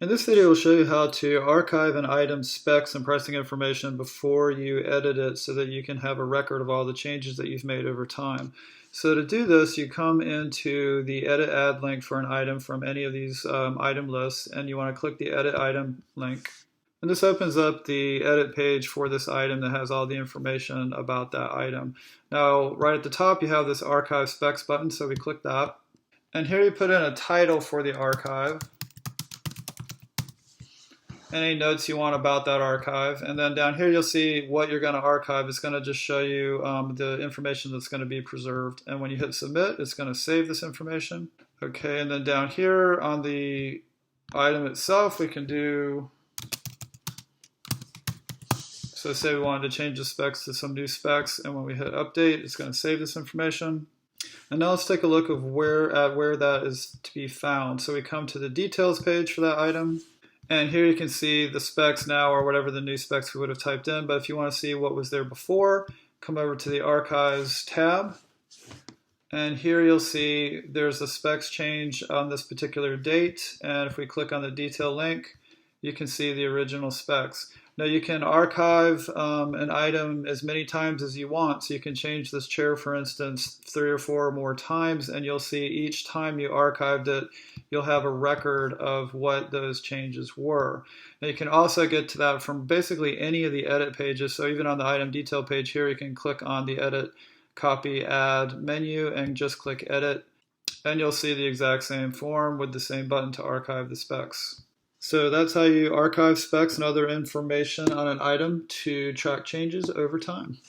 In this video, we'll show you how to archive an item's specs and pricing information before you edit it so that you can have a record of all the changes that you've made over time. So to do this, you come into the Edit Add link for an item from any of these item lists, and you want to click the Edit Item link. And this opens up the edit page for this item that has all the information about that item. Now, right at the top, you have this Archive Specs button, so we click that. And here you put in a title for the archive, any notes you want about that archive, and then down here you'll see what you're going to archive. It's going to just show you the information that's going to be preserved, and when you hit submit, it's going to save this information. Okay, and then down here on the item itself, we can do, so say we wanted to change the specs to some new specs, and when we hit update, it's going to save this information. And now let's take a look of where that is to be found. So we come to the details page for that item. And here you can see the specs now, or whatever the new specs we would have typed in. But if you want to see what was there before, come over to the Archives tab. And here you'll see there's a specs change on this particular date. And if we click on the detail link, you can see the original specs. Now you can archive an item as many times as you want. So you can change this chair, for instance, 3 or 4 more times, and you'll see each time you archived it, you'll have a record of what those changes were. Now you can also get to that from basically any of the edit pages. So even on the item detail page here, you can click on the Edit, Copy, Add menu and just click Edit, and you'll see the exact same form with the same button to archive the specs. So that's how you archive specs and other information on an item to track changes over time.